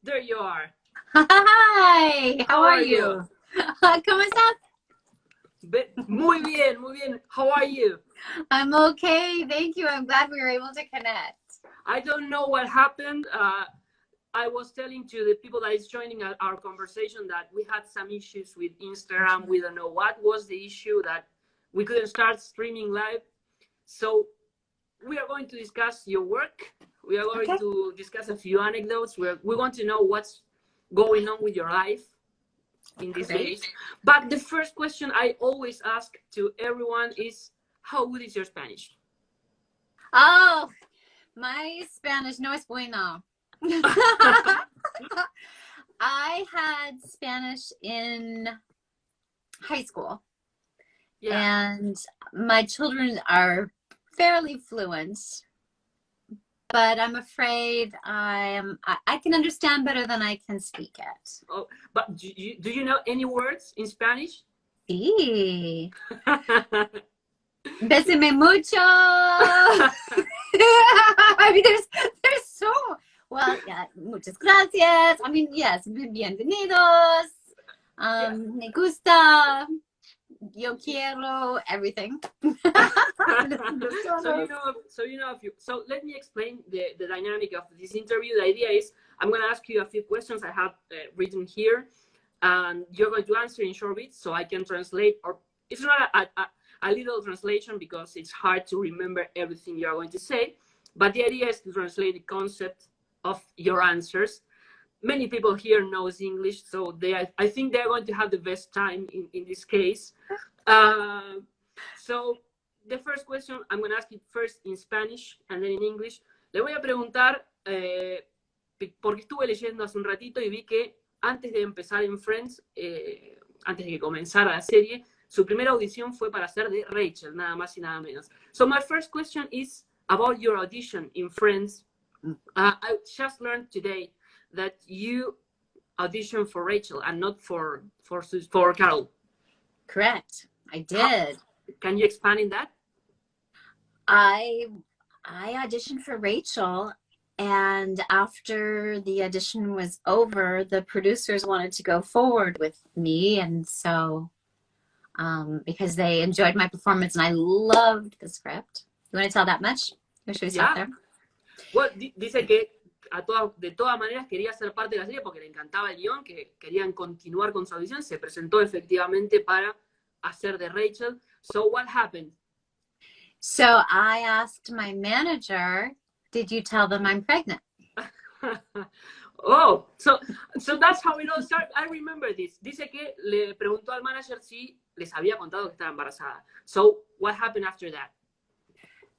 There you are. Hi, how are you? ¿Cómo estás? Muy bien, muy bien. How are you? I'm okay, thank you. I'm glad we were able to connect. I don't know what happened. I was telling to the people that is joining our conversation that we had some issues with Instagram. We don't know what was the issue, that we couldn't start streaming live. So we are going to discuss your work. We are going to discuss a few anecdotes. We want to know what's going on with your life in these days. But the first question I always ask to everyone is, how good is your Spanish? Oh, my Spanish no es bueno. I had Spanish in high school, and my children are fairly fluent, but I'm afraid I can understand better than I can speak it. Oh, but do you know any words in Spanish? Sí. Béseme mucho. I mean, there's so, well, yeah, muchas gracias. I mean, yes, bienvenidos. Me gusta. Yo quiero, everything. So let me explain the dynamic of this interview. The idea is I'm going to ask you a few questions I have written here, and you're going to answer in short bits so I can translate, or it's not a little translation because it's hard to remember everything you're going to say, but the idea is to translate the concept of your answers. Many people here knows English, so I think they're going to have the best time in this case. So the first question, I'm going to ask it first in Spanish and then in English. Le voy a preguntar, porque estuve leyendo hace un ratito y vi que antes de empezar en Friends, antes de que comenzara la serie, su primera audición fue para ser de Rachel, nada más y nada menos. So my first question is about your audition in Friends. I just learned today that you auditioned for Rachel and not for Carol. Correct. I did. Can you expand in that? I auditioned for Rachel, and after the audition was over, the producers wanted to go forward with me, and so because they enjoyed my performance and I loved the script. You want to tell that much? Or should we stop there? Well, dice que de todas maneras quería ser parte de la serie porque le encantaba el guión, que querían continuar con su audición. Se presentó efectivamente para hacer de Rachel. So what happened? So I asked my manager, did you tell them I'm pregnant? Oh, so that's how it all started. I remember this. Dice que le preguntó al manager si les había contado que estaba embarazada. So what happened after that?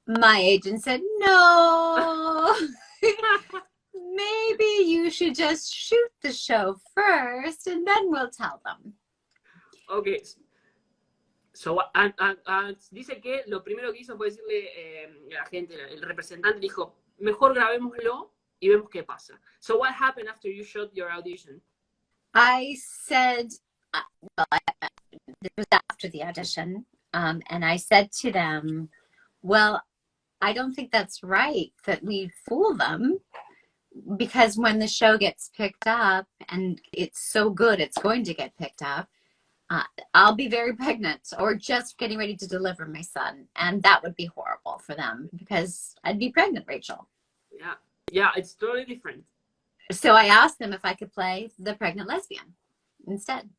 My agent said, no. Maybe you should just shoot the show first and then we'll tell them. Okay. So, dice que lo primero que hizo fue decirle a la gente, el representante dijo, mejor grabémoslo y vemos qué pasa. So what happened after you shot your audition? I said, it was after the audition, and I said to them, well, I don't think that's right that we fool them, because when the show gets picked up, and it's so good it's going to get picked up, I'll be very pregnant or just getting ready to deliver my son, and that would be horrible for them because I'd be pregnant, Rachel. Yeah, it's totally different. So I asked them if I could play the pregnant lesbian instead.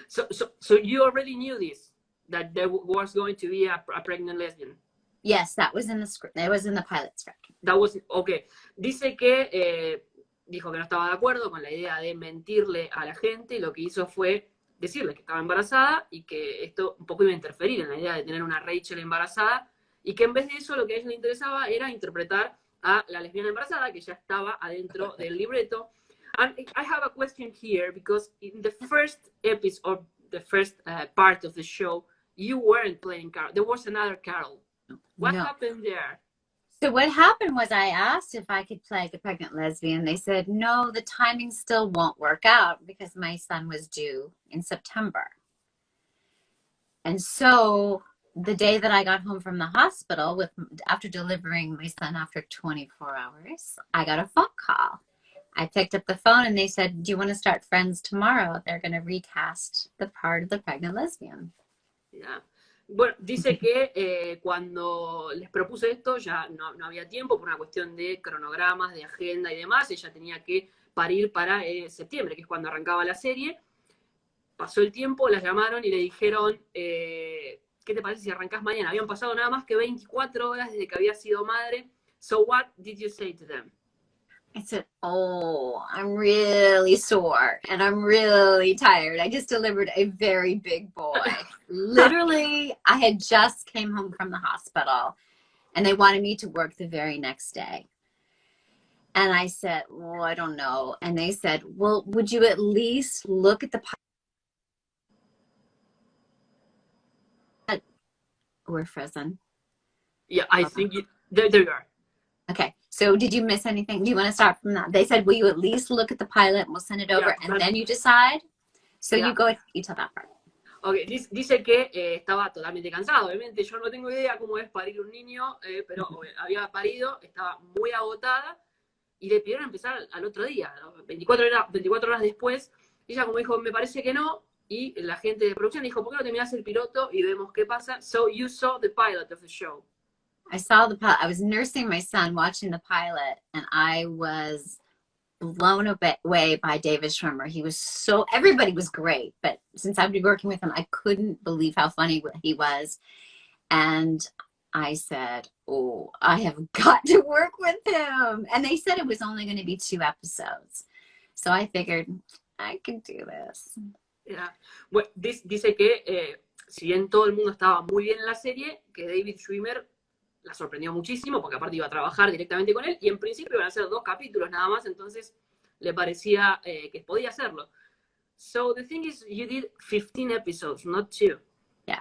So you already knew this, that there was going to be a pregnant lesbian? Yes, that was in the script. It was in the pilot script. That was, okay. Dice que dijo que no estaba de acuerdo con la idea de mentirle a la gente, y lo que hizo fue decirles que estaba embarazada y que esto un poco iba a interferir en la idea de tener una Rachel embarazada, y que en vez de eso lo que a ella le interesaba era interpretar a la lesbiana embarazada que ya estaba adentro del libreto. And I have a question here, because in the first episode, or the first part of the show, you weren't playing Carol. There was another Carol. What happened there? So what happened was I asked if I could play the pregnant lesbian. They said, no, the timing still won't work out because my son was due in September. And so the day that I got home from the hospital after delivering my son after 24 hours, I got a phone call. I picked up the phone and they said, do you want to start Friends tomorrow? They're going to recast the part of the pregnant lesbian. Yeah. Bueno, dice que cuando les propuse esto ya no había tiempo por una cuestión de cronogramas, de agenda y demás. Ella tenía que parir para septiembre, que es cuando arrancaba la serie. Pasó el tiempo, la llamaron y le dijeron, ¿qué te parece si arrancás mañana? Habían pasado nada más que 24 horas desde que había sido madre. So what did you say to them? I said, oh, I'm really sore and I'm really tired. I just delivered a very big boy. Literally, I had just came home from the hospital and they wanted me to work the very next day. And I said, well, I don't know. And they said, well, would you at least look at the pilot? We're frozen. Yeah, I think there you are. Okay, so did you miss anything? Do you want to start from that? They said, will you at least look at the pilot and we'll send it over and then you decide? So you go, you tell that part. Okay, dice que estaba totalmente cansado. Obviamente yo no tengo idea cómo es parir un niño, pero había parido, estaba muy agotada y le pidieron empezar al otro día, ¿no? 24 horas después. Y ella como dijo, me parece que no, y la gente de producción dijo, ¿por qué no terminás el piloto y vemos qué pasa? So you saw the pilot of the show. I saw the pilot. I was nursing my son watching the pilot, and I was blown away by David Schwimmer. He was so, everybody was great, but since I've been working with him, I couldn't believe how funny he was. And I said, oh, I have got to work with him. And they said it was only going to be 2 episodes. So I figured I could do this. Yeah. Bueno, dice que si bien todo el mundo estaba muy bien en la serie, que David Schwimmer la sorprendió muchísimo, porque aparte iba a trabajar directamente con él, y en principio iban a ser 2 capítulos nada más, entonces le parecía que podía hacerlo. So the thing is, you did 15 episodes, not 2. Yeah.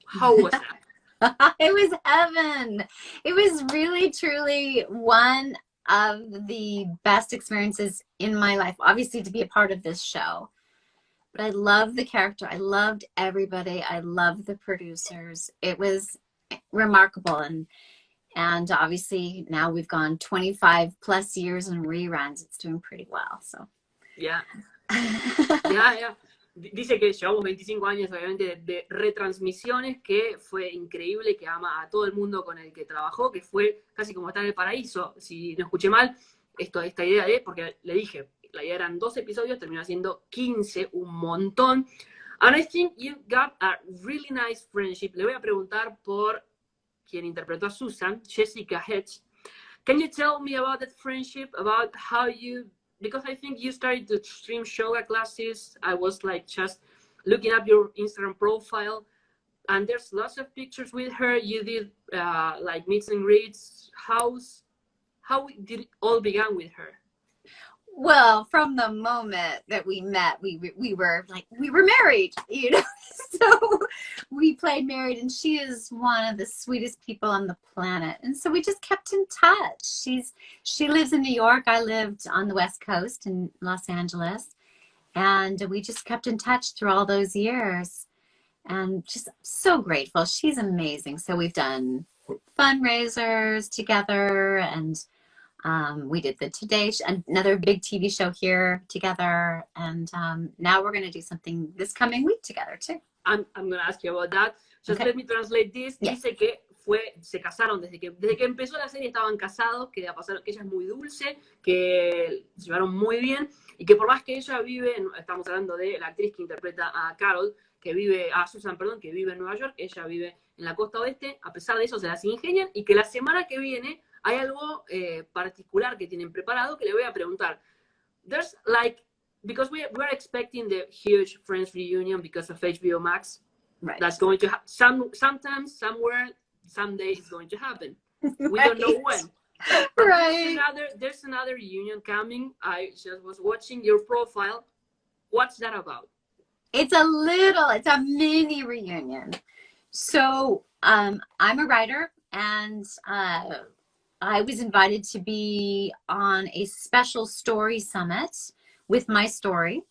How was that? It was heaven. It was really, truly one of the best experiences in my life, obviously, to be a part of this show. But I loved the character. I loved everybody. I loved the producers. It was remarkable, and obviously now we've gone 25 plus years in reruns. It's doing pretty well. So yeah. Yeah. Dice que llevamos 25 años obviamente de retransmisiones, que fue increíble, que ama a todo el mundo con el que trabajó, que fue casi como estar en el paraíso. Si no escuché mal, esta idea porque le dije, la idea eran 2 episodios, terminó siendo 15, un montón. And I think you got a really nice friendship. Le voy a preguntar por quien interpretó a Susan, Jessica Hedge. Can you tell me about that friendship, about how you, because I think you started to stream yoga classes. I was like just looking up your Instagram profile, and there's lots of pictures with her. You did like meets and greets. How did it all begin with her? Well, from the moment that we met, we were married, you know. So we played married, and she is one of the sweetest people on the planet. And so we just kept in touch. She lives in New York. I lived on the West Coast in Los Angeles, and we just kept in touch through all those years. And just so grateful. She's amazing. So we've done fundraisers together, and we did the Today, another big TV show here together, and now we're going to do something this coming week together too. I'm going to ask you about that. Just let me translate this. Yeah. Dice que se casaron desde que empezó la serie, estaban casados, que ella es muy dulce, que se llevaron muy bien, y que por más que ella vive, estamos hablando de la actriz que interpreta a Carol, Susan, que vive en Nueva York, ella vive en la costa oeste, a pesar de eso se las ingenian, y que la semana que viene hay algo particular que tienen preparado que le voy a preguntar. There's because we're expecting the huge Friends reunion because of HBO Max. Right. That's going to sometimes, somewhere, someday it's going to happen. We don't know when. Right. There's another reunion coming. I just was watching your profile. What's that about? It's a mini reunion. So I'm a writer, and I was invited to be on a special story summit with my story.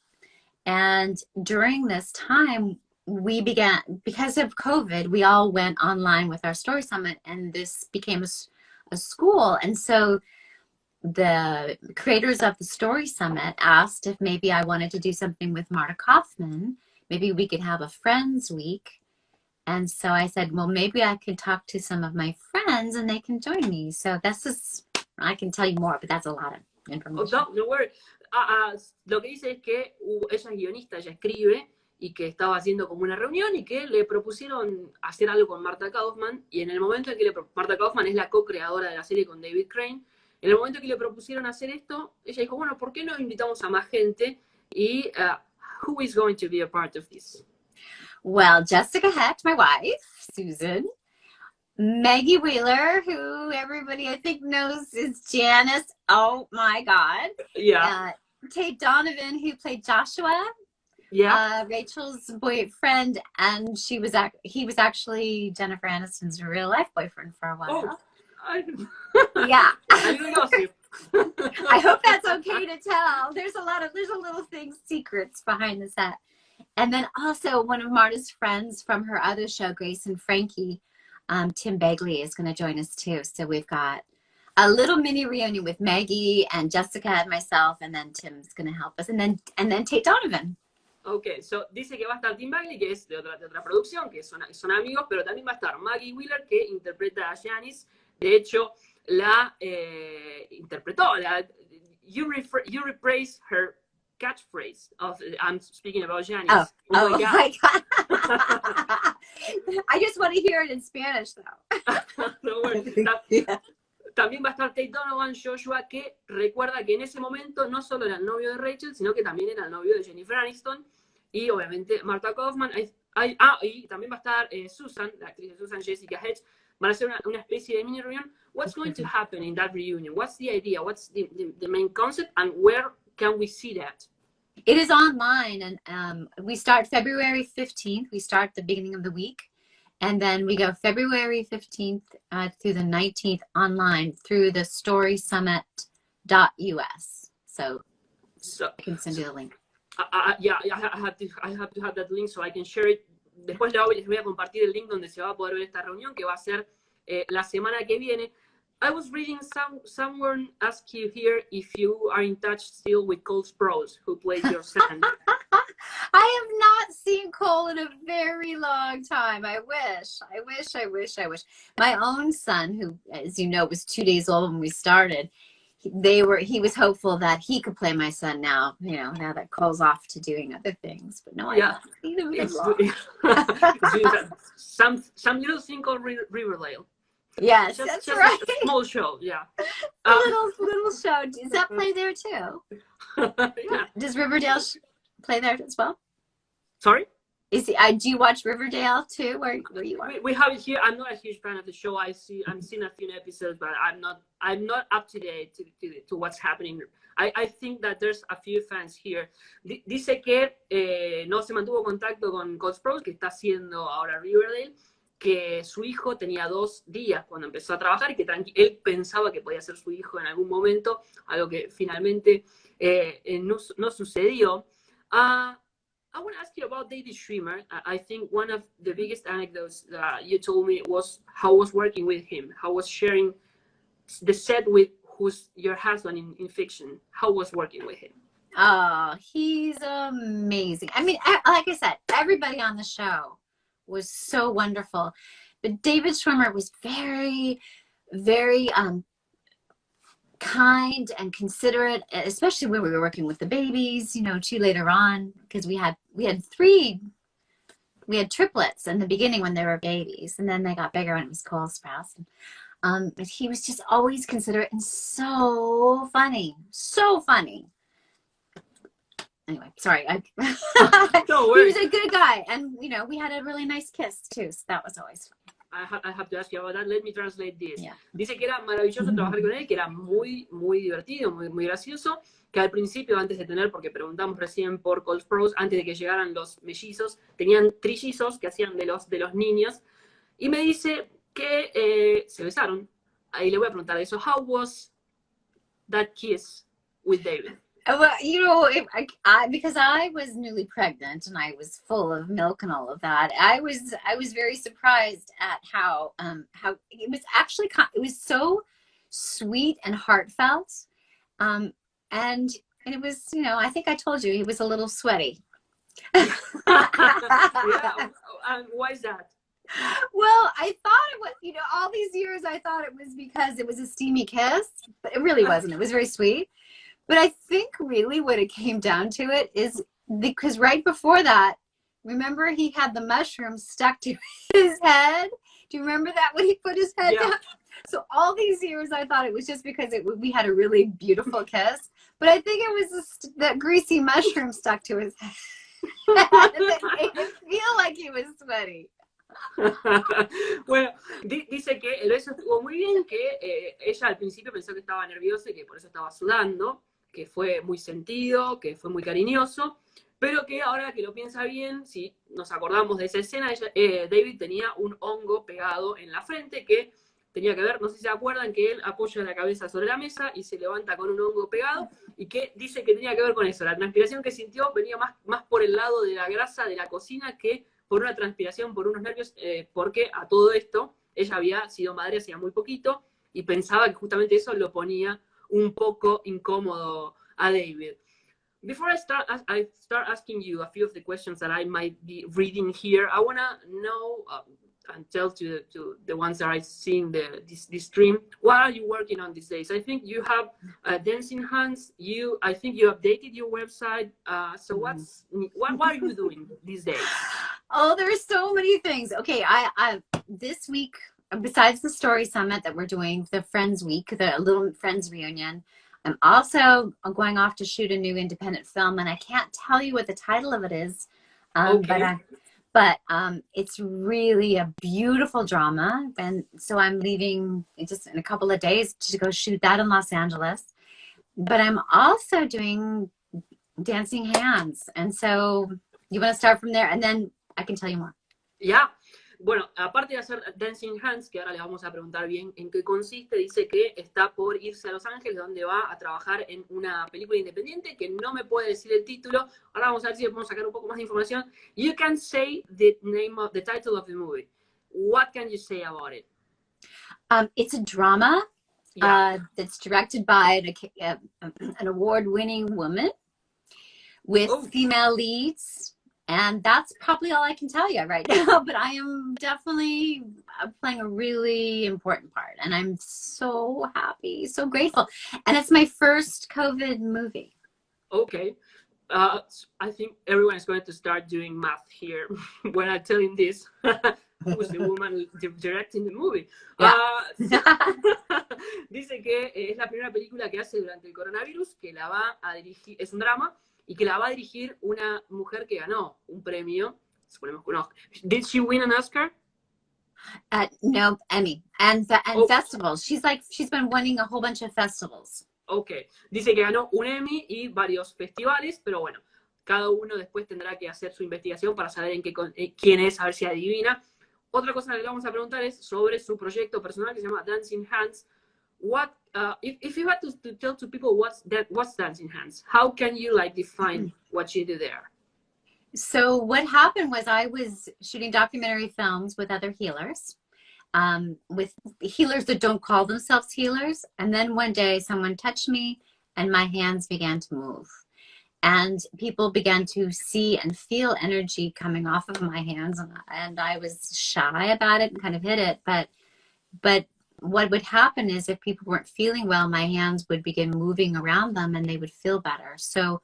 And during this time, we began, because of COVID, we all went online with our story summit, and this became a school. And so the creators of the Story Summit asked if maybe I wanted to do something with Marta Kaufman. Maybe we could have a Friends Week. And so I said, well, maybe I can talk to some of my friends and they can join me. So this is, I can tell you more, but that's a lot of information. Oh, no worry. Lo que dice es que ella es guionista, ella escribe, y que estaba haciendo como una reunión y que le propusieron hacer algo con Marta Kaufman, y en el momento en que Marta Kaufman es la co-creadora de la serie con David Crane, en el momento en que le propusieron hacer esto, ella dijo, bueno, ¿por qué no invitamos a más gente? Y who is going to be a part of this? Well, Jessica Hecht, my wife, Susan, Maggie Wheeler, who everybody I think knows is Janice. Oh my God. Yeah. Tate Donovan, who played Joshua. Yeah. Rachel's boyfriend, and he was actually Jennifer Aniston's real life boyfriend for a while. Oh, yeah. I didn't know you. I hope that's okay to tell. There's a little things, secrets behind the set. And then also one of Marta's friends from her other show, Grace and Frankie, Tim Begley, is going to join us too. So we've got a little mini reunion with Maggie and Jessica and myself, and then Tim's going to help us, and then Tate Donovan. Ok, so dice que va a estar Tim Bagley, que es de otra producción, que son amigos, pero también va a estar Maggie Wheeler, que interpreta a Janice. De hecho, la interpretó. You rephrase her catchphrase of I'm speaking about Janice. Oh my God. I just want to hear it in Spanish, though. No, bueno, también va a estar Tate Donovan, Joshua, que recuerda que en ese momento no solo era el novio de Rachel, sino que también era el novio de Jennifer Aniston, y obviamente Marta Kaufman. Y también va a estar Susan, la actriz de Susan, Jessica Hedge. Van a hacer una especie de mini reunión. What's going to happen in that reunion? What's the idea? What's the main concept? And where can we see that? It is online, and we start February 15th. We start the beginning of the week. And then we go February 15th through the 19th online through the storysummit.us. So I can send you the link. Yeah, I have to have that link so I can share it. Después les voy a compartir el link donde se va a poder ver esta reunión, que va a ser la semana que viene. I was reading someone ask you here if you are in touch still with Cole Sprouse, who played your son. I have not seen Cole in a very long time. I wish. My own son, who, as you know, was 2 days old when we started, he was hopeful that he could play my son now, now that Cole's off to doing other things. But no, I haven't seen him in long. Some little thing called Riverdale. Yes, that's right. A small show, yeah. A little show. Does that play there too? Yeah. Does Riverdale play there as well? Sorry? Do you watch Riverdale too, where you are? We have it here. I'm not a huge fan of the show. I've seen a few episodes, but I'm not up to date to what's happening. I think that there's a few fans here. Dice que no se mantuvo contacto con Cole Sprouse, que está haciendo ahora Riverdale, que su hijo tenía 2 días cuando empezó a trabajar y que él pensaba que podía ser su hijo en algún momento, algo que finalmente no sucedió. I want to ask you about David Schwimmer. I think one of the biggest anecdotes that you told me was how was working with him, how was sharing the set with your husband in fiction, how was working with him. Oh, he's amazing. I mean, like I said, everybody on the show was so wonderful, but David Schwimmer was very, very kind and considerate, especially when we were working with the babies, too later on, because we had triplets in the beginning when they were babies, and then they got bigger when it was Cole Sprouse. But he was just always considerate and so funny. Anyway, sorry. He was a good guy, and we had a really nice kiss too, so that was always fun. I have to ask you about that. Let me translate this. Yeah. Dice que era maravilloso trabajar con él, que era muy, muy divertido, muy, muy gracioso, que al principio, antes de tener, porque preguntamos recién por Cole Sprouse, antes de que llegaran los mellizos, tenían trillizos que hacían de los niños, y me dice que se besaron. Ahí le voy a preguntar eso. How was that kiss with David? Well, because I was newly pregnant and I was full of milk and all of that, I was very surprised at how it was actually, it was so sweet and heartfelt. And it was, you know, I think I told you he was a little sweaty. Yeah, and why is that? Well, I thought it was, you know, all these years I thought it was because it was a steamy kiss, but it really wasn't. It was very sweet. But I think really what it came down to it is because right before that, remember he had the mushroom stuck to his head? Do you remember that when he put his head down? So all these years I thought it was just because we had a really beautiful kiss. But I think it was that greasy mushroom stuck to his head that made it feel like he was sweaty. Bueno, dice que el beso estuvo muy bien, que ella al principio pensó que estaba nerviosa y que por eso estaba sudando, que fue muy sentido, que fue muy cariñoso, pero que ahora que lo piensa bien, si nos acordamos de esa escena, David tenía un hongo pegado en la frente que tenía que ver, no sé si se acuerdan, que él apoya la cabeza sobre la mesa y se levanta con un hongo pegado, y que dice que tenía que ver con eso. La transpiración que sintió venía más por el lado de la grasa de la cocina que por una transpiración, por unos nervios, porque a todo esto ella había sido madre hacía muy poquito y pensaba que justamente eso lo ponía un poco incómodo a David. Before I start asking you a few of the questions that I might be reading here, I want to know and tell to the ones that are seeing this stream, what are you working on these days? I think you have dancing hands. I think you updated your website. So what are you doing these days? Oh, there's so many things. Okay, I this week, besides the story summit that we're doing, the Friends Week, the little Friends reunion, I'm also going off to shoot a new independent film, and I can't tell you what the title of it is, Okay. but it's really a beautiful drama, and so I'm leaving just in a couple of days to go shoot that in Los Angeles. But I'm also doing dancing hands, and so you want to start from there, and then I can tell you more. Ya, bueno, aparte de hacer Dancing Hands, que ahora le vamos a preguntar bien en qué consiste, dice que está por irse a Los Ángeles, donde va a trabajar en una película independiente, que no me puede decir el título. Ahora vamos a ver si le podemos sacar un poco más de información. You can say the title of the movie. What can you say about it? It's a drama that's directed by an award-winning woman with female leads. And that's probably all I can tell you right now, but I am definitely playing a really important part, and I'm so happy, so grateful. And it's my first COVID movie. Okay. I think everyone is going to start doing math here when I'm telling this. Who's the woman directing the movie? Dice que es la primera película que hace durante el coronavirus, que la va a dirigir, es un drama, y que la va a dirigir una mujer que ganó un premio. Suponemos que no. Did she win an Oscar? No, Emmy and festivals. She's been winning a whole bunch of festivals. Ok, dice que ganó un Emmy y varios festivales, pero bueno, cada uno después tendrá que hacer su investigación para saber quién es, a ver si adivina. Otra cosa que le vamos a preguntar es sobre su proyecto personal que se llama Dancing Hands. What if you had to tell to people what's Dancing Hands, how can you define what you do there? So what happened was I was shooting documentary films with other healers, with healers that don't call themselves healers. And then one day someone touched me and my hands began to move. And people began to see and feel energy coming off of my hands. And I was shy about it and kind of hid it. But what would happen is if people weren't feeling well, my hands would begin moving around them and they would feel better. So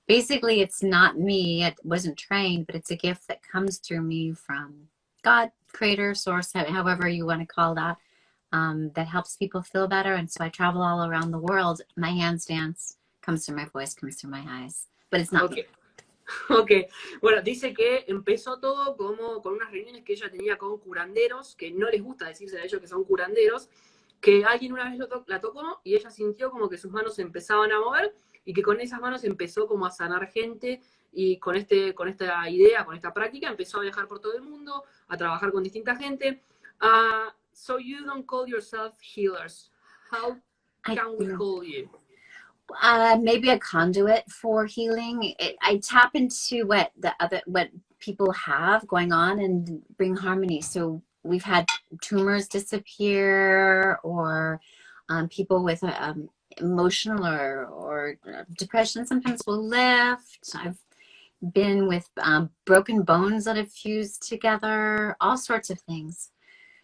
basically, it's not me. It wasn't trained, but it's a gift that comes through me from God, creator, source, however you want to call that, that helps people feel better. And so I travel all around the world. My hands dance, comes through my voice, comes through my eyes. But it's not me. Ok, bueno, dice que empezó todo como con unas reuniones que ella tenía con curanderos, que no les gusta decirse a ellos que son curanderos, que alguien una vez la tocó y ella sintió como que sus manos se empezaban a mover y que con esas manos empezó como a sanar gente y con esta idea, con esta práctica, empezó a viajar por todo el mundo, a trabajar con distinta gente. So you don't call yourself healers. How can we call you? Maybe a conduit for healing. I tap into what people have going on and bring harmony. So we've had tumors disappear, or people with emotional or depression sometimes will lift. I've been with broken bones that have fused together, all sorts of things.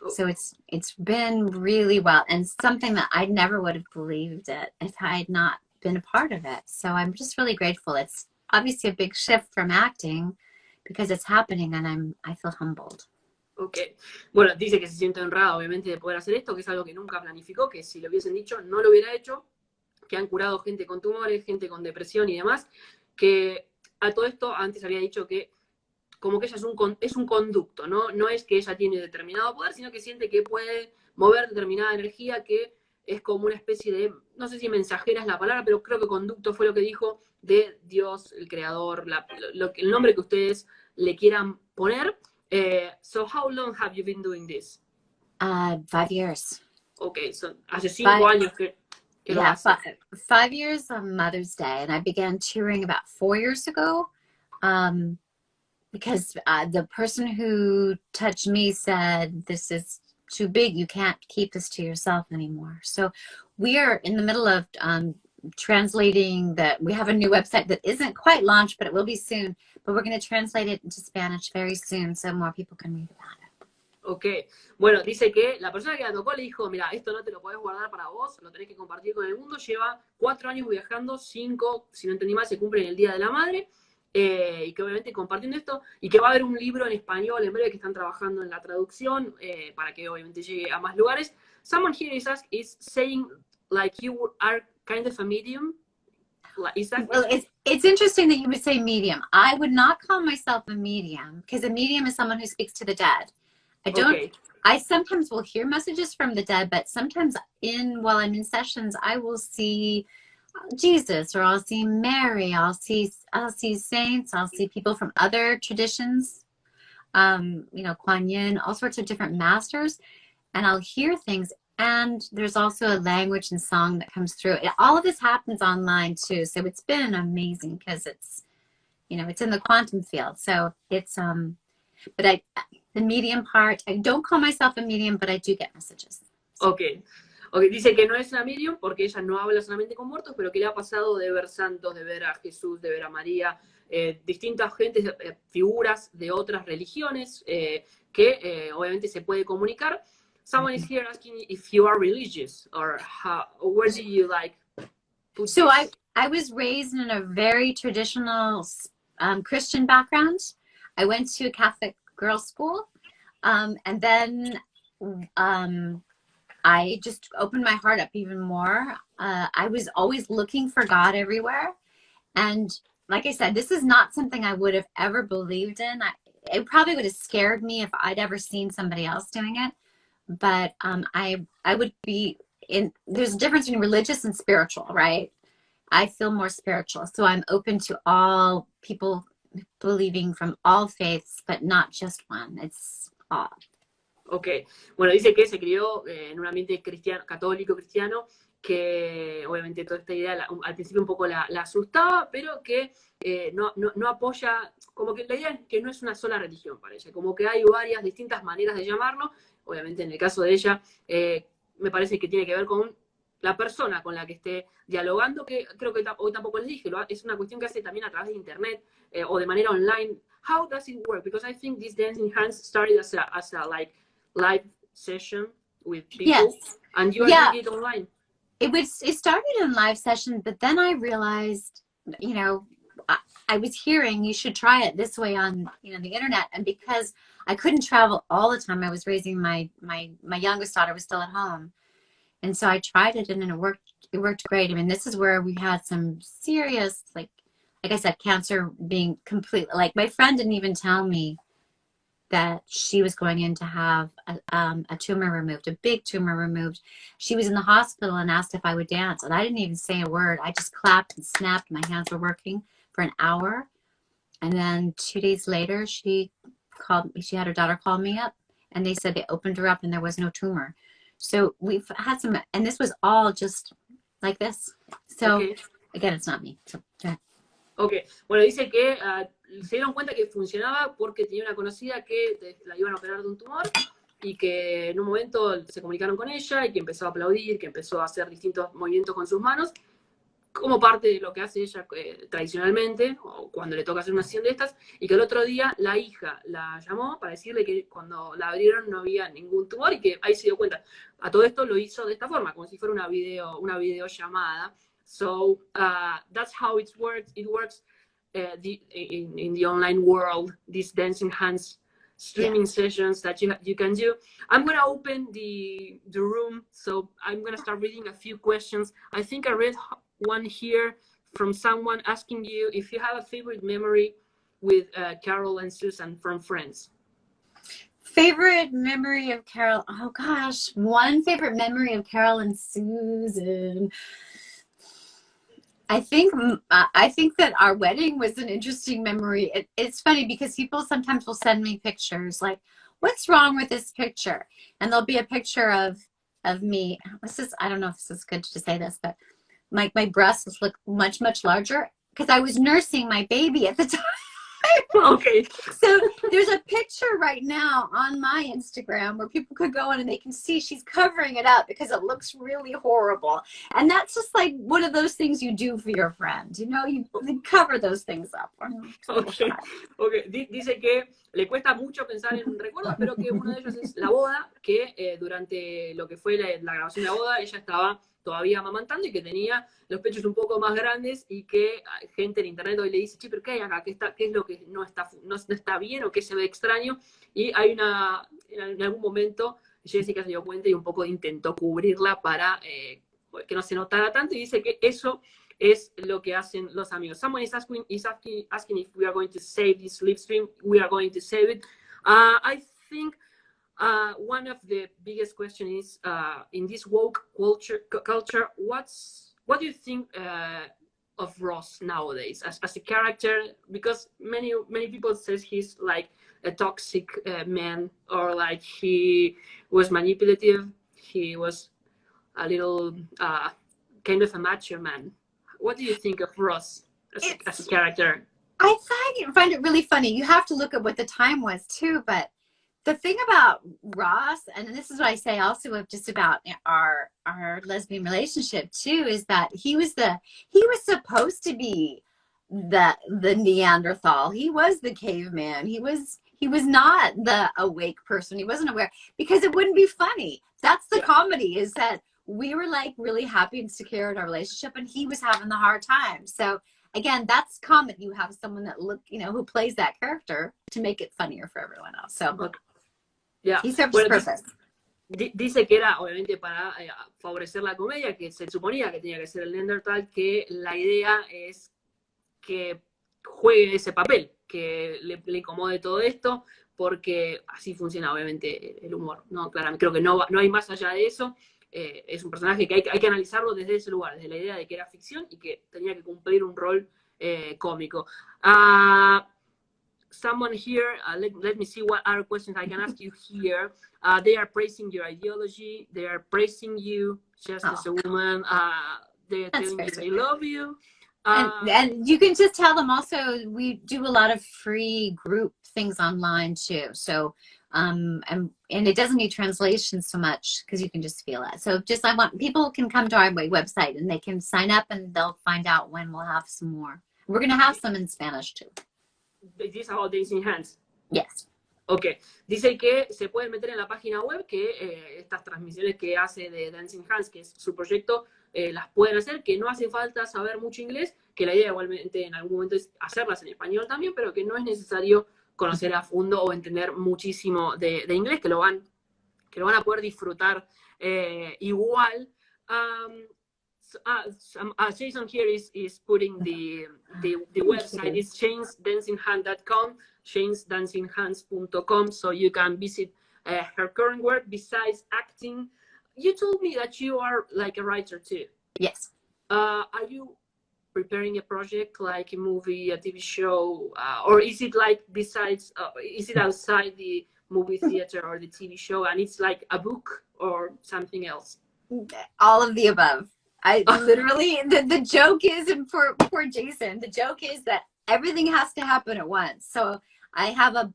So it's been really well, and something that I never would have believed it if I had not been a part of it. So I'm just really grateful. It's obviously a big shift from acting because it's happening, and I feel humbled. Ok. Bueno, dice que se siente honrada, obviamente, de poder hacer esto, que es algo que nunca planificó, que si lo hubiesen dicho no lo hubiera hecho, que han curado gente con tumores, gente con depresión y demás, que a todo esto antes había dicho que como que ella es un conducto, ¿no? No es que ella tiene determinado poder, sino que siente que puede mover determinada energía, que es como una especie de, no sé si mensajera es la palabra, pero creo que conducto fue lo que dijo, de Dios, el creador, el nombre que ustedes le quieran poner. So how long have you been doing this? 5 years. Okay, so hace 5 años que lo hace. 5 years on Mother's Day, and I began touring about 4 years ago. Because the person who touched me said, this is too big. You can't keep this to yourself anymore. So we are in the middle of translating that. We have a new website that isn't quite launched, but it will be soon. But we're going to translate it into Spanish very soon so more people can read about it. Ok, bueno, dice que la persona que la tocó le dijo, mira, esto no te lo podés guardar para vos, lo tenés que compartir con el mundo. Lleva 4 años viajando, 5, si no entendí mal, se cumple en el Día de la Madre. Y que obviamente compartiendo esto, y que va a haber un libro en español en breve que están trabajando en la traducción para que obviamente llegue a más lugares. Someone here is saying like you are kind of a medium. Is that well, it's interesting that you would say medium. I would not call myself a medium, because a medium is someone who speaks to the dead. I don't. Okay. I sometimes will hear messages from the dead, but sometimes while I'm in sessions, I will see Jesus, or I'll see Mary, I'll see saints, I'll see people from other traditions, Kuan Yin, all sorts of different masters, and I'll hear things. And there's also a language and song that comes through. All of this happens online too, so it's been amazing because it's in the quantum field. So it's but the medium part, I don't call myself a medium, but I do get messages. Okay. Okay, dice que no es una medium porque ella no habla solamente con muertos, pero que le ha pasado de ver santos, de ver a Jesús, de ver a María, distintas gentes, figuras de otras religiones que obviamente se puede comunicar. Someone is here asking if you are religious or where do you like put So this? I was raised in a very traditional Christian background. I went to a Catholic girls' school, and then I just opened my heart up even more. I was always looking for God everywhere. And like I said, this is not something I would have ever believed in. It probably would have scared me if I'd ever seen somebody else doing it. But I would be there's a difference between religious and spiritual, right? I feel more spiritual. So I'm open to all people believing from all faiths, but not just one. It's all. Ok, bueno, dice que se crió en un ambiente cristiano, católico cristiano, que obviamente toda esta idea al principio un poco la asustaba, pero que no apoya, como que la idea es que no es una sola religión para ella, como que hay varias distintas maneras de llamarlo. Obviamente en el caso de ella me parece que tiene que ver con la persona con la que esté dialogando, que creo que hoy tampoco les dije, es una cuestión que hace también a través de internet o de manera online. How does it work? Because I think this dancing hands started as a like live session with people, yes. And you are doing it online. It started in live session, but then I realized, I was hearing you should try it this way on the internet, and because I couldn't travel all the time, I was raising my youngest daughter was still at home, and so I tried it, and it worked great. I mean, this is where we had some serious, like I said, cancer being completely, like my friend didn't even tell me that she was going in to have a tumor removed, a big tumor removed. She was in the hospital and asked if I would dance, and I didn't even say a word. I just clapped and snapped. My hands were working for an hour, and then 2 days later, she called me. She had her daughter call me up, and they said they opened her up and there was no tumor. So we've had some, and this was all just like this. So again, it's not me. So, yeah. Ok, bueno, dice que se dieron cuenta que funcionaba porque tenía una conocida que la iban a operar de un tumor, y que en un momento se comunicaron con ella y que empezó a aplaudir, que empezó a hacer distintos movimientos con sus manos, como parte de lo que hace ella tradicionalmente, o cuando le toca hacer una sesión de estas, y que el otro día la hija la llamó para decirle que cuando la abrieron no había ningún tumor y que ahí se dio cuenta. A todo esto lo hizo de esta forma, como si fuera una videollamada. So that's how it works. It works in the online world, these dancing hands streaming sessions that you can do. I'm going to open the room, so I'm going to start reading a few questions. I think I read one here from someone asking you if you have a favorite memory with Carol and Susan from Friends. Favorite memory of Carol? Oh gosh, one favorite memory of Carol and Susan. I think that our wedding was an interesting memory. It's funny because people sometimes will send me pictures like, what's wrong with this picture? And there'll be a picture of me. I don't know if this is good to say this, but my breasts look much, much larger because I was nursing my baby at the time. Okay. So there's a picture right now on my Instagram where people could go in and they can see she's covering it up because it looks really horrible. And that's just like one of those things you do for your friend. You know, you cover those things up. Okay. Dice que le cuesta mucho pensar en recuerdos, pero que uno de ellos es la boda, que durante lo que fue la grabación de la boda, ella estaba todavía amamantando y que tenía los pechos un poco más grandes y que gente en internet hoy le dice, che, pero ¿qué hay acá? ¿Qué es lo que no está bien o qué se ve extraño? Y hay en algún momento Jessica se dio cuenta y un poco intentó cubrirla para que no se notara tanto y dice que eso es lo que hacen los amigos. Someone is asking if we are going to save this live stream. We are going to save it. I think one of the biggest questions is in this woke culture, what do you think of Ross nowadays as a character? Because many people says he's like a toxic man, or like he was manipulative. He was a little kind of a macho man. What do you think of Ross as a character? I find it really funny. You have to look at what the time was too, but the thing about Ross, and this is what I say also just about our lesbian relationship too, is that he was supposed to be the Neanderthal. He was the caveman. He was not the awake person. He wasn't aware, because it wouldn't be funny. That's the comedy, is that we were like really happy and secure in our relationship and he was having the hard time. So again, that's comedy. You have someone that who plays that character to make it funnier for everyone else. So he served his purpose. Dice que era obviamente para favorecer la comedia, que se suponía que tenía que ser el Neandertal, que la idea es que juegue ese papel, que le incomode todo esto, porque así funciona obviamente el humor, ¿no? Claramente, creo que no hay más allá de eso. Es un personaje que hay que analizarlo desde ese lugar, desde la idea de que era ficción y que tenía que cumplir un rol cómico. Someone here, let me see what other questions I can ask you here. They are praising your ideology. They are praising you just as a woman. They're telling you they love you. And you can just tell them also, we do a lot of free group things online too. So, and it doesn't need translation so much because you can just feel it. So people can come to our website and they can sign up and they'll find out when we'll have some more. We're going to have some in Spanish too. This is about dancing hands. Yes. Ok. Dice que se pueden meter en la página web, que estas transmisiones que hace de Dancing Hands, que es su proyecto, las pueden hacer, que no hace falta saber mucho inglés, que la idea igualmente en algún momento es hacerlas en español también, pero que no es necesario conocer a fondo o entender muchísimo de inglés, que lo van a poder disfrutar igual. Jason here is putting the website. It's shanesdancinghand.com, shanesdancinghand.com, so you can visit her current work. Besides acting, you told me that you are like a writer too. Yes. Are you preparing a project, like a movie, a TV show, or is it like is it outside the movie theater or the TV show, and it's like a book or something else? All of the above. I literally, the joke is, and for poor Jason, the joke is that everything has to happen at once. So I have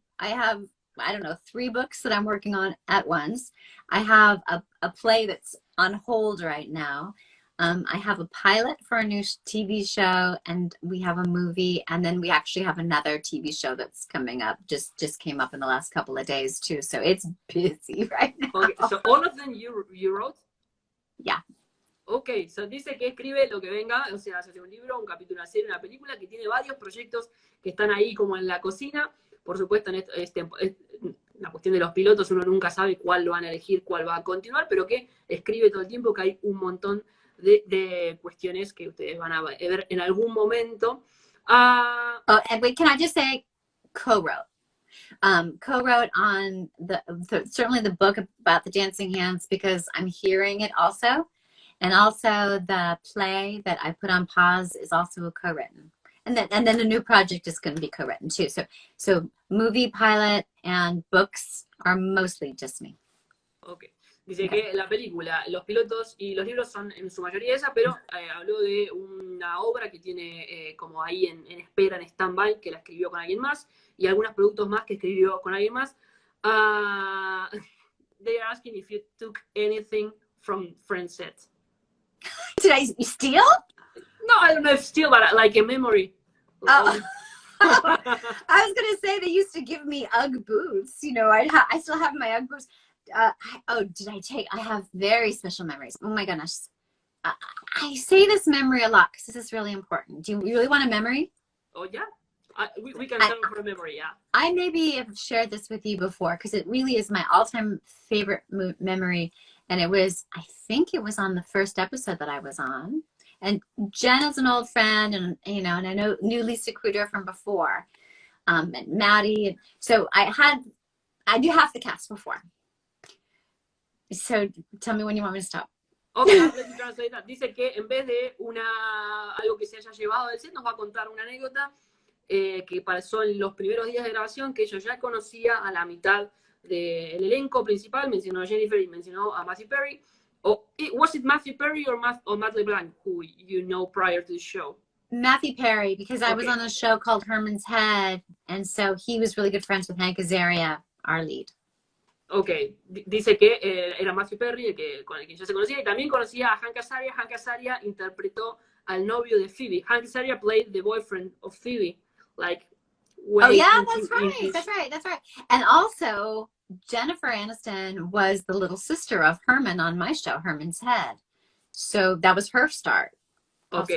I don't know, 3 books that I'm working on at once. I have a play that's on hold right now. I have a pilot for a new TV show, and we have a movie, and then we actually have another TV show that's coming up. Just came up in the last couple of days too, so it's busy right now. Okay, so all of them you wrote? Yeah. Ok, so dice que escribe lo que venga, o sea, hace un libro, un capítulo, una serie, una película, que tiene varios proyectos que están ahí como en la cocina. Por supuesto, en la cuestión de los pilotos, uno nunca sabe cuál lo van a elegir, cuál va a continuar, pero que escribe todo el tiempo, que hay un montón de cuestiones que ustedes van a ver en algún momento. Oh, and wait, can I just say co-wrote? Co-wrote on certainly the book about the dancing hands, because I'm hearing it also. And also the play that I put on pause is also co-written. And then the new project is going to be co-written too. So movie pilot and books are mostly just me. Okay. Dice que la película, los pilotos y los libros son en su mayoría esa, pero habló de una obra que tiene como ahí en espera, en stand-by, que la escribió con alguien más, y algunos productos más que escribió con alguien más. They are asking if you took anything from Friends set. Did I steal? No, I don't know if steal, but like a memory. Oh. I was going to say they used to give me Ugg boots. You know, I still have my Ugg boots. I have very special memories. Oh my goodness. I say this memory a lot because this is really important. Do you really want a memory? Oh, yeah. We can tell for a memory, yeah. I maybe have shared this with you before because it really is my all-time favorite memory. And I think it was on the first episode that I was on. And Jen is an old friend, and and I knew Lisa Kruder from before, and Maddie. So I do half the cast before. So tell me when you want me to stop. Okay, let me translate that. Dice que en vez de algo que se haya llevado del set, nos va a contar una anécdota que pasó en los primeros días de grabación, que yo ya conocía a la mitad del elenco principal. Mencionó a Jennifer y mencionó a Matthew Perry. Was it Matthew Perry or Matt LeBlanc, who you know prior to the show? Matthew Perry, because I was on a show called Herman's Head, and so he was really good friends with Hank Azaria, our lead. Ok, dice que era Matthew Perry, con el que ya se conocía, y también conocía a Hank Azaria. Hank Azaria interpretó al novio de Phoebe. Hank Azaria played the boyfriend of Phoebe. Like, oh yeah, that's right. And also, Jennifer Aniston was the little sister of Herman on my show, Herman's Head. So that was her start. Ok,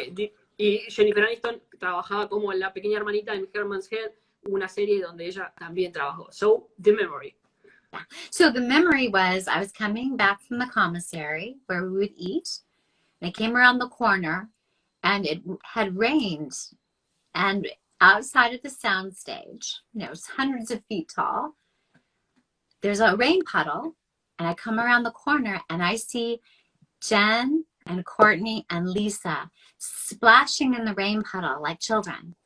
y Jennifer Aniston trabajaba como la pequeña hermanita en Herman's Head, una serie donde ella también trabajó. So, the memory. Yeah. So the memory was, I was coming back from the commissary where we would eat, and I came around the corner, and it had rained, and outside of the soundstage, it was hundreds of feet tall, there's a rain puddle, and I come around the corner, and I see Jen and Courtney and Lisa splashing in the rain puddle like children.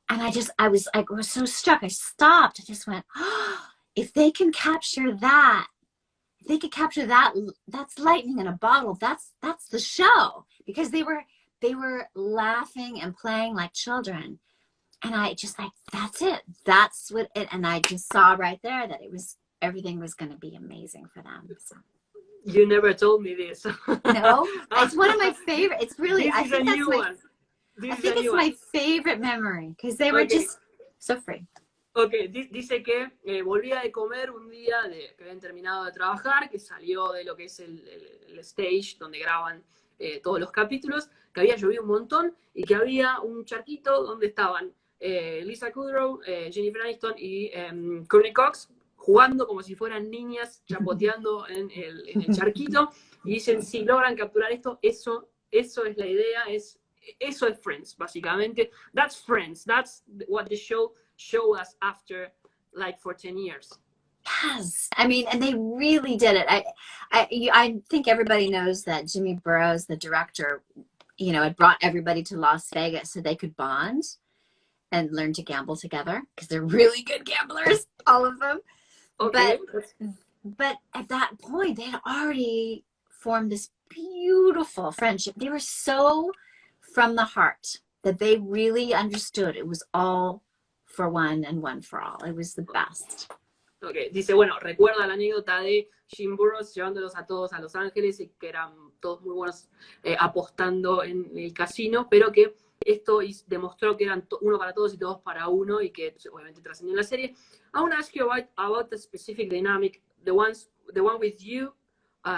And I was so struck. I stopped. I just went, oh, if they can capture that, that's lightning in a bottle. That's the show, because they were laughing and playing like children. And I just that's it. That's what it. And I just saw right there that everything was going to be amazing for them. So. You never told me this. No, it's one of my favorite. It's really. This is a new one. I think it's my favorite memory because they were just so free. Ok, dice que volvía de comer un día que habían terminado de trabajar, que salió de lo que es el stage donde graban todos los capítulos, que había llovido un montón y que había un charquito donde estaban Lisa Kudrow, Jennifer Aniston y Courtney Cox jugando como si fueran niñas, chapoteando en el charquito, y dicen, si logran capturar esto, eso es la idea, eso es Friends, básicamente. That's Friends, that's what the show showed us after, like, for 10 years. Yes, I mean, and they really did it. I think everybody knows that Jimmy Burrows, the director, had brought everybody to Las Vegas so they could bond and learn to gamble together, because they're really good gamblers, all of them. Okay. But at that point, they had already formed this beautiful friendship. They were so from the heart that they really understood it was all for one and one for all. It was the best. Okay. Dice, bueno, recuerda la anécdota de Jim Burrows llevándolos a todos a Los Ángeles y que eran todos muy buenos apostando en el casino, pero que esto demostró que eran uno para todos y todos para uno y que obviamente trascendió en la serie. I want to ask you about the specific dynamic, the one with you,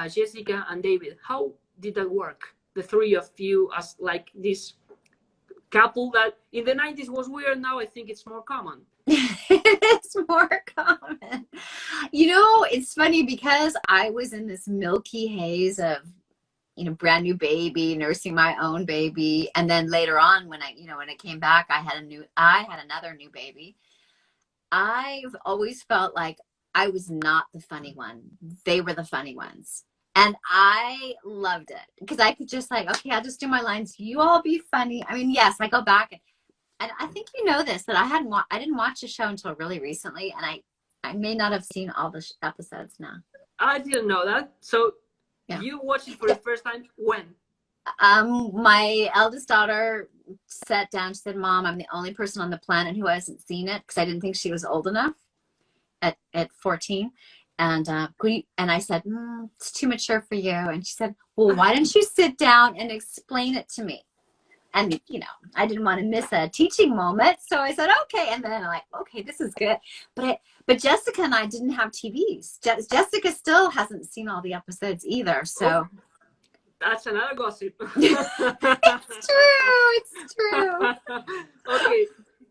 Jessica and David. How did that work? The three of you as like this couple that in the 90s was weird, now I think it's more common. It's more common. You know, it's funny because I was in this milky haze of, you know, brand new baby, nursing my own baby. And then later on when I came back, I had another new baby. I've always felt like I was not the funny one. They were the funny ones. And I loved it because I could just like, okay, I'll just do my lines. You all be funny. I mean, yes, I go back and I think you know this, that I didn't watch the show until really recently, and I may not have seen all the episodes now. I didn't know that. So yeah. You watched it for the first time when? My eldest daughter sat down. She said, "Mom, I'm the only person on the planet who hasn't seen it," because I didn't think she was old enough at 14. And I said, "It's too mature for you." And she said, "Well, why don't you sit down and explain it to me?" And, you know, I didn't want to miss a teaching moment. So I said, okay. And then I'm like, okay, this is good. But Jessica and I didn't have TVs. Jessica still hasn't seen all the episodes either. So that's another gossip. It's true. Okay.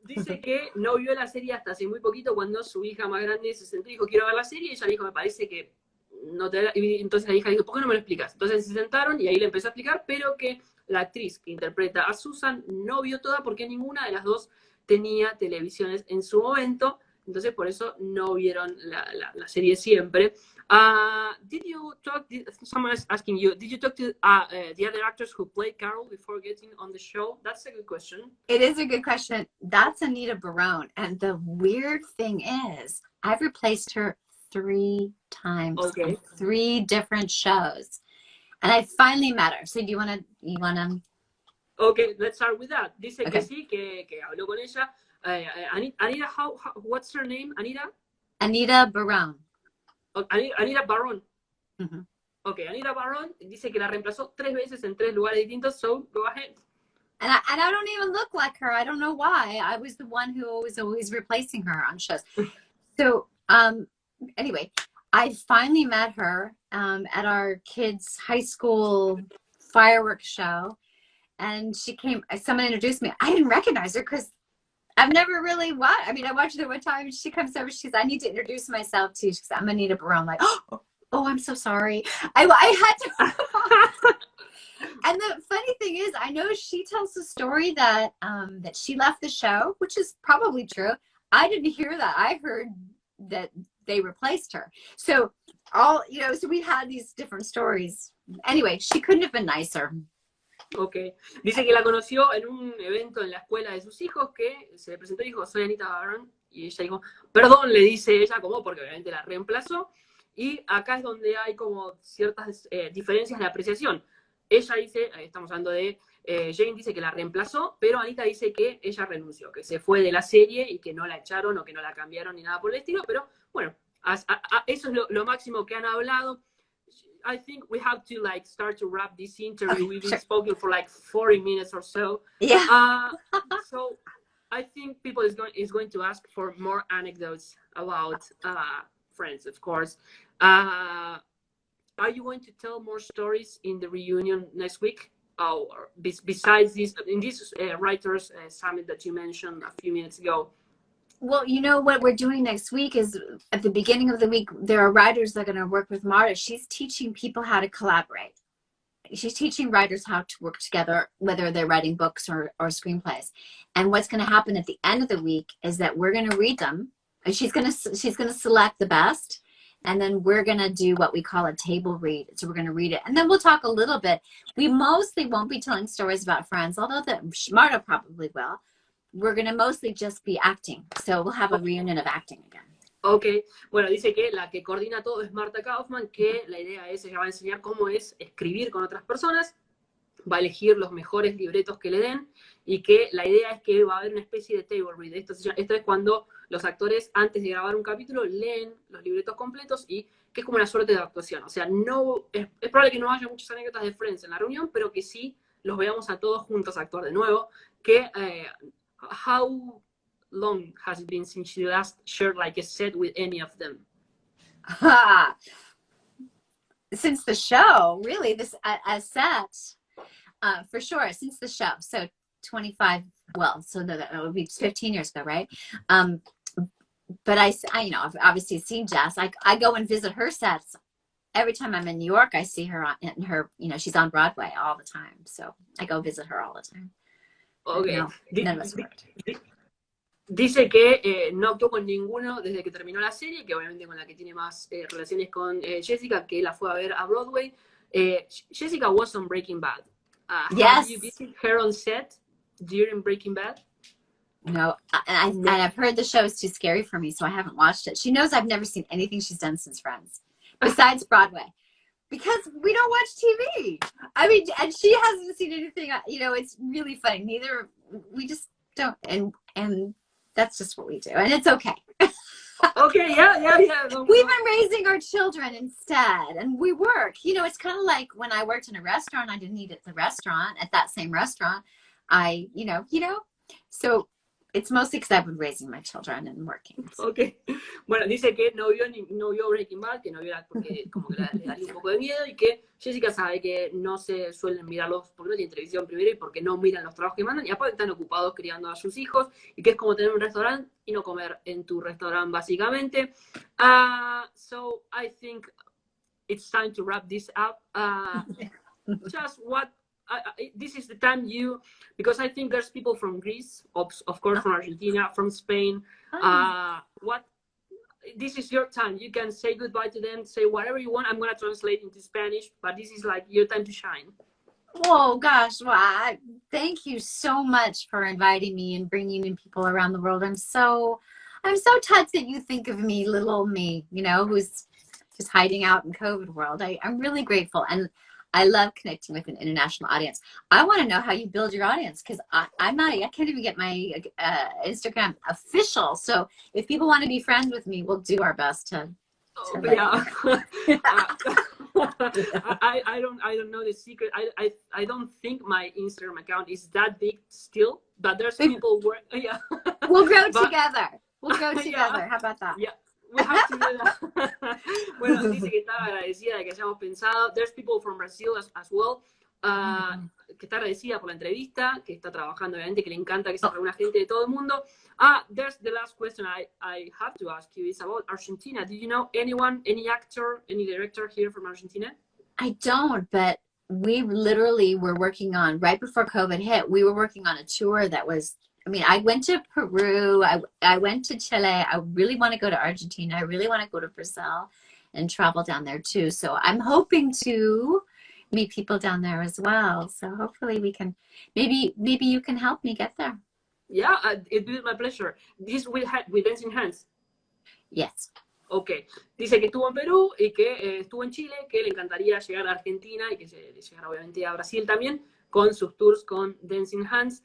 Dice que no vio la serie hasta hace muy poquito, cuando su hija más grande se sentó y dijo, quiero ver la serie. Y ella le dijo, me parece que no te... Y entonces la hija dijo, ¿por qué no me lo explicas? Entonces se sentaron y ahí le empezó a explicar, pero que la actriz que interpreta a Susan no vio toda porque ninguna de las dos tenía televisiones en su momento, entonces por eso no vieron la serie siempre. Someone is asking you, did you talk to the other actors who played Carol before getting on the show? That's a good question. It is a good question. That's Anita Barone. And the weird thing is, I've replaced her 3 times on 3 different shows. And I finally met her. So you wanna? Okay, let's start with that. Dice que sí, que habló con ella. Anita, what's her name? Anita Barone. Anita Barone. Mm-hmm. Okay, Anita Barone dice que la reemplazó 3 veces en 3 lugares distintos. So go ahead. And I don't even look like her. I don't know why. I was the one who was always replacing her on shows. So anyway, I finally met her at our kids' high school fireworks show, and she came. Someone introduced me. I didn't recognize her because I've never really watched. I mean, I watched her one time, and she comes over. She says, "I need to introduce myself to you." She says, "I'm Anita Barone." I'm like, oh, I'm so sorry. I had to. And the funny thing is, I know she tells the story that that she left the show, which is probably true. I didn't hear that. I heard that they replaced her. So so we had these different stories. Anyway, she couldn't have been nicer. Okay. Dice que la conoció en un evento en la escuela de sus hijos, que se le presentó y dijo, soy Anita Barone, y ella dijo, perdón, le dice ella, como porque obviamente la reemplazó, y acá es donde hay como ciertas diferencias de apreciación. Ella dice, estamos hablando de, Jane dice que la reemplazó, pero Anita dice que ella renunció, que se fue de la serie y que no la echaron o que no la cambiaron ni nada por el estilo, pero bueno, eso es lo máximo que han hablado. I think we have to start to wrap this interview. We've been spoken for 40 minutes or so. Yeah. So I think people is going to ask for more anecdotes about Friends, of course. Are you going to tell more stories in the reunion next week? Or besides this, in this writers summit that you mentioned a few minutes ago? Well, you know what we're doing next week is at the beginning of the week, there are writers that are going to work with Marta. She's teaching people how to collaborate. She's teaching writers how to work together, whether they're writing books or screenplays. And what's going to happen at the end of the week is that we're going to read them. And she's going to select the best. And then we're going to do what we call a table read. So we're going to read it. And then we'll talk a little bit. We mostly won't be telling stories about Friends, although Marta probably will. We're going to mostly just be acting. So we'll have a reunion of acting again. Ok. Bueno, dice que la que coordina todo es Marta Kaufman, que la idea es, ella va a enseñar cómo es escribir con otras personas, va a elegir los mejores libretos que le den, y que la idea es que va a haber una especie de table read. Esto es cuando los actores antes de grabar un capítulo leen los libretos completos y que es como una suerte de actuación. O sea, no es probable que no haya muchas anécdotas de Friends en la reunión, pero que sí los veamos a todos juntos actuar de nuevo. Que, how long has it been since you last shared like a set with any of them? Since the show, really, this a set, for sure, since the show. So 25, well, so that would be 15 years ago, right? But I you know, I've obviously seen Jess. I go and visit her sets. Every time I'm in New York, I see her in her, you know, she's on Broadway all the time. So I go visit her all the time. Okay. No, none of us worked. Dice que no actuó con ninguno desde que terminó la serie, que obviamente con la que tiene más relaciones con Jessica, que la fue a ver a Broadway. Jessica was on Breaking Bad. Yes. Have you visited her on set during Breaking Bad? No, and I've heard the show is too scary for me, so I haven't watched it. She knows I've never seen anything she's done since Friends, besides Broadway, because we don't watch TV. I mean, and she hasn't seen anything. You know, it's really funny. Neither, we just don't, and that's just what we do, and it's okay. Okay, yeah. We've been raising our children instead, and we work. You know, it's kind of like when I worked in a restaurant. I didn't eat at the restaurant, at that same restaurant. You know. So it's mostly because I've been raising my children and working. So. Okay. Bueno, dice que no vio Breaking Bad, que no vio porque como que le daría un poco de miedo, y que Jessica sabe que no se suelen mirarlos porque no tienen televisión primero y porque no miran los trabajos que mandan, y aparte están ocupados criando a sus hijos, y que es como tener un restaurante y no comer en tu restaurante, básicamente. So I think it's time to wrap this up. Just what this is the time because I think there's people from Greece, of course, from Argentina, from Spain. This is your time. You can say goodbye to them, say whatever you want. I'm going to translate into Spanish, but this is like your time to shine. Oh gosh, well, thank you so much for inviting me and bringing in people around the world. I'm so touched that you think of me, little me, you know, who's just hiding out in COVID world. I'm really grateful, and I love connecting with an international audience. I want to know how you build your audience, because I can't even get my Instagram official. So if people want to be friends with me, we'll do our best to yeah. I don't know the secret. I don't think my Instagram account is that big still, but there's people yeah. We'll grow together. We'll grow together. Yeah. How about that? Yeah. We have to do that. Bueno, dice que está agradecida de que hayamos pensado. There's people from Brazil as well. Que está agradecida por la entrevista, que está trabajando, obviamente, que le encanta que se reúna gente de todo el mundo. There's the last question I have to ask you is about Argentina. Do you know anyone, any actor, any director here from Argentina? I don't, but we literally were working on, right before COVID hit, we were working on a tour that was, I mean, I went to Peru, I went to Chile, I really want to go to Argentina, I really want to go to Brazil and travel down there too. So I'm hoping to meet people down there as well. So hopefully we can, maybe you can help me get there. Yeah, it'd be my pleasure. This with Dancing Hands. Yes. Ok. Dice que estuvo en Perú y que estuvo en Chile, que le encantaría llegar a Argentina y que llegar obviamente a Brasil también con sus tours con Dancing Hands.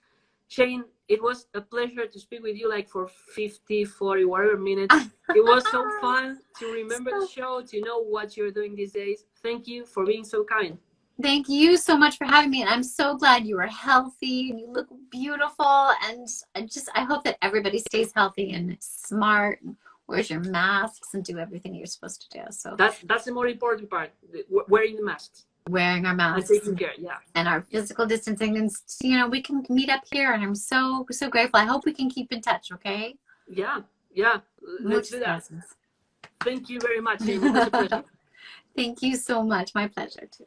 Shane, it was a pleasure to speak with you like for 50, 40, whatever minutes. It was so fun to remember the show, to know what you're doing these days. Thank you for being so kind. Thank you so much for having me. And I'm so glad you are healthy and you look beautiful. And I hope that everybody stays healthy and smart and wears your masks and do everything you're supposed to do. So that's the more important part, wearing the masks. Wearing our masks. And taking care, yeah. And our physical distancing. And, you know, we can meet up here. And I'm so grateful. I hope we can keep in touch, okay? Yeah. Let's do that. Thank you very much. It was a pleasure. Thank you so much. My pleasure, too.